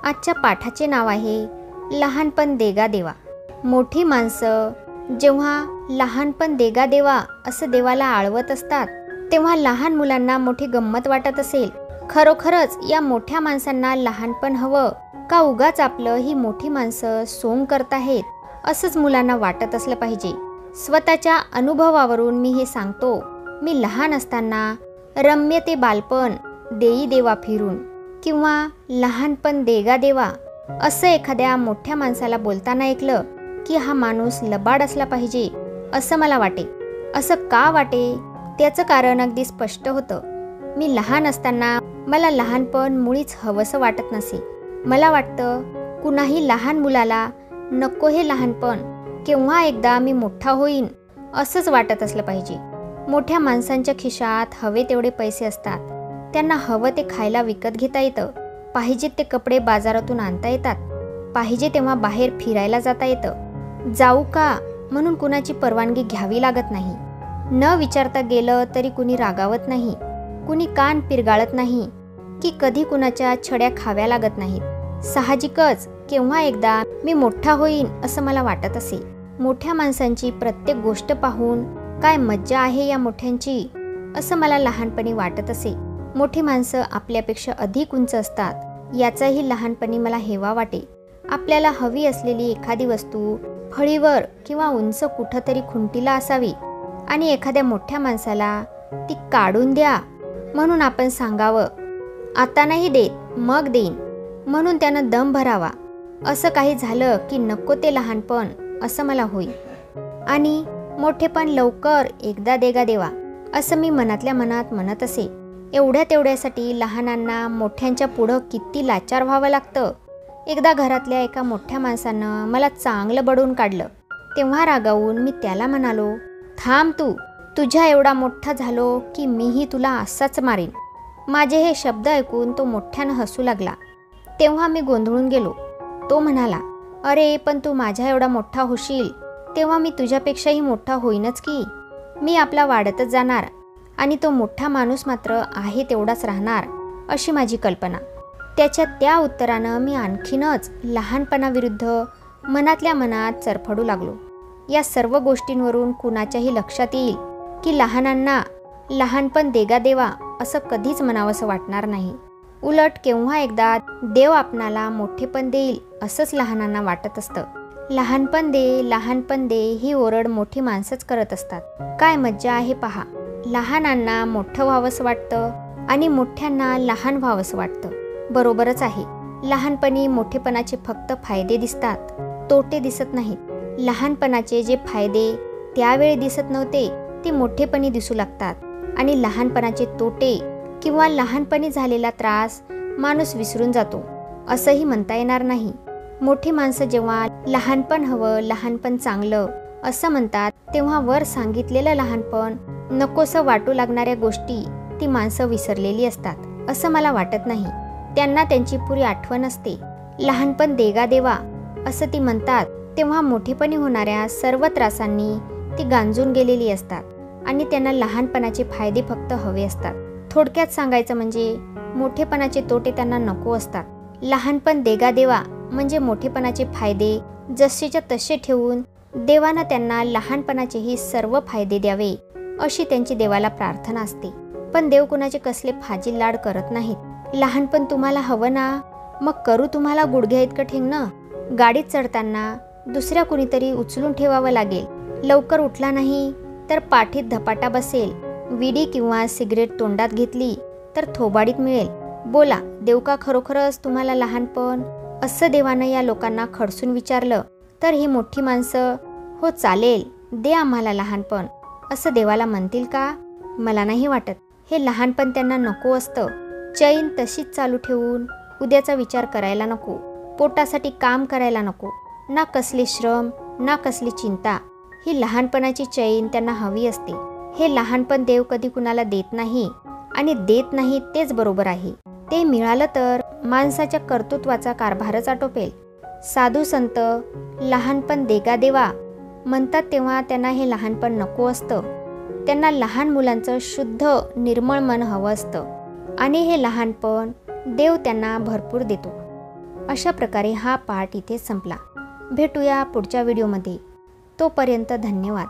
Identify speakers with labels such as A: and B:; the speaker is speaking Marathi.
A: आजच्या पाठाचे नाव आहे लहानपण देगा देवा. मोठी माणसं जेव्हा लहानपण देगा देवा असं देवाला आळवत असतात तेव्हा लहान मुलांना मोठी गंमत वाटत असेल. खरोखरच या मोठ्या माणसांना लहानपण हवं का उगाच आपलं ही मोठी माणसं सोंग करताहेत असंच मुलांना वाटत असलं पाहिजे. स्वतःच्या अनुभवावरून मी हे सांगतो. मी लहान असताना रम्य ते बालपण देई देवा फिरून किंवा लहानपण देगा देवा असं एखाद्या मोठ्या माणसाला बोलताना ऐकलं की हा माणूस लबाड असला पाहिजे असं मला वाटे. असं का वाटे त्याचं कारण अगदी स्पष्ट होतं. मी लहान असताना मला लहानपण मुळीच हवंसं वाटत नसे. मला वाटतं कुणाही लहान मुलाला नको हे लहानपण, केव्हा एकदा मी मोठा होईन असंच वाटत असलं पाहिजे. मोठ्या माणसांच्या खिशात हवे तेवढे पैसे असतात. त्यांना हवं ते खायला विकत घेता येतं. पाहिजे ते कपडे बाजारातून आणता येतात. पाहिजे तेव्हा बाहेर फिरायला जाता येतं. जाऊ का म्हणून कुणाची परवानगी घ्यावी लागत नाही. न विचारता गेलं तरी कुणी रागावत नाही. कुणी कान पिरगाळत नाही की कधी कुणाच्या छड्या खाव्या लागत नाहीत. साहजिकच केव्हा एकदा मी मोठा होईन असं मला वाटत असे. मोठ्या माणसांची प्रत्येक गोष्ट पाहून काय मज्जा आहे या मोठ्यांची असं मला लहानपणी वाटत असे. मोठी माणसं आपल्यापेक्षा अधिक उंच असतात याचाही लहानपणी मला हेवा वाटे. आपल्याला हवी असलेली एखादी वस्तू फळीवर किंवा उंच कुठंतरी खुंटीला असावी आणि एखाद्या मोठ्या माणसाला ती काढून द्या म्हणून आपण सांगावं. आता नाही देत मग देईन म्हणून त्यानं दम भरावा. असं काही झालं की नको ते लहानपण असं मला होईल आणि मोठेपण लवकर एकदा देगा देवा असं मी मनातल्या मनात म्हणत असे. एवढ्या तेवढ्यासाठी लहानांना मोठ्यांच्या पुढं किती लाचार व्हावं लागतं. एकदा घरातल्या एका मोठ्या माणसानं मला चांगलं बडवून काढलं. तेव्हा रागावून मी त्याला म्हणालो, थांब तू, तुझ्या एवढा मोठा झालो की मीही तुला असाच मारीन. माझे हे शब्द ऐकून तो मोठ्यानं हसू लागला. तेव्हा मी गोंधळून गेलो. तो म्हणाला, अरे पण तू माझ्या एवढा मोठा होशील तेव्हा मी तुझ्यापेक्षाही मोठा होईनच की. मी आपला वाढतच जाणार आणि तो मोठा माणूस मात्र आहे तेवढाच राहणार अशी माझी कल्पना. त्याच्या त्या उत्तरानं मी आणखीनच लहानपणाविरुद्ध मनातल्या मनात चरफडू लागलो. या सर्व गोष्टींवरून कुणाच्याही लक्षात येईल की लहानांना लहानपण देगा देवा असं कधीच म्हणावंसं वाटणार नाही. उलट केव्हा एकदा देव आपणाला मोठेपण देईल असंच लहानांना वाटत असतं. लहानपण दे, लहानपण दे ही ओरड मोठी माणसंच करत असतात. काय मज्जा आहे पहा. लहानांना मोठं व्हावंसं वाटतं आणि मोठ्यांना लहान व्हावंसं वाटतं. बरोबरच आहे. लहानपणी मोठेपणाचे फक्त फायदे दिसतात, तोटे दिसत नाहीत. लहानपणाचे जे फायदे त्यावेळी दिसत नव्हते ते मोठेपणी दिसू लागतात आणि लहानपणाचे तोटे किंवा लहानपणी झालेला त्रास माणूस विसरून जातो असंही म्हणता येणार नाही. मोठी माणसं जेव्हा लहानपण हवं, लहानपण चांगलं असं म्हणतात तेव्हा वर सांगितलेलं लहानपण, नकोसं वाटू लागणाऱ्या गोष्टी ती माणसं विसरलेली असतात असं मला वाटत नाही. त्यांना त्यांची पुरी आठवण असते. लहानपण देगा देवा असं ती म्हणतात तेव्हा मोठेपणी होणाऱ्या सर्व त्रासांनी ती गांजून गेलेली असतात आणि त्यांना लहानपणाचे फायदे फक्त हवे असतात. थोडक्यात सांगायचं म्हणजे मोठेपणाचे तोटे त्यांना नको असतात. लहानपण देगा देवा म्हणजे मोठेपणाचे फायदे जसेच्या तसे ठेवून देवानं त्यांना लहानपणाचेही सर्व फायदे द्यावे अशी त्यांची देवाला प्रार्थना असते. पण देव कुणाचे कसले फाजील लाड करत नाहीत. लहानपण तुम्हाला हवं ना, मग करू तुम्हाला गुडघ्या इतकं ठेंगणं. गाडीत चढताना दुसऱ्या कुणीतरी उचलून ठेवावं लागेल. लवकर उठला नाही तर पाठीत धपाटा बसेल. विडी किंवा सिगरेट तोंडात घेतली तर थोबाडीत मिळेल. बोला, देव का खरोखरच तुम्हाला लहानपण असं देवानं या लोकांना खडसून विचारलं तर ही मोठी माणसं हो चालेल दे आम्हाला लहानपण असं देवाला म्हणतील का? मला नाही वाटत. हे लहानपण त्यांना नको असतं. चैन तशीच चालू ठेवून उद्याचा विचार करायला नको. पोटासाठी काम करायला नको. ना कसले श्रम ना कसली चिंता. ही लहानपणाची चैन त्यांना हवी असते. हे लहानपण देव कधी कुणाला देत नाही आणि देत नाही तेच बरोबर आहे. ते मिळालं तर माणसाच्या कर्तृत्वाचा कारभारच आटोपेल. साधू संत लहानपण देगा देवा म्हणतात तेव्हा त्यांना हे लहानपण नको असतं. त्यांना लहान मुलांचं शुद्ध निर्मळ मन हवं असतं आणि हे लहानपण देव त्यांना भरपूर देतो. अशा प्रकारे हा पार्ट इथे संपला. भेटूया पुढच्या व्हिडिओमध्ये. तोपर्यंत धन्यवाद.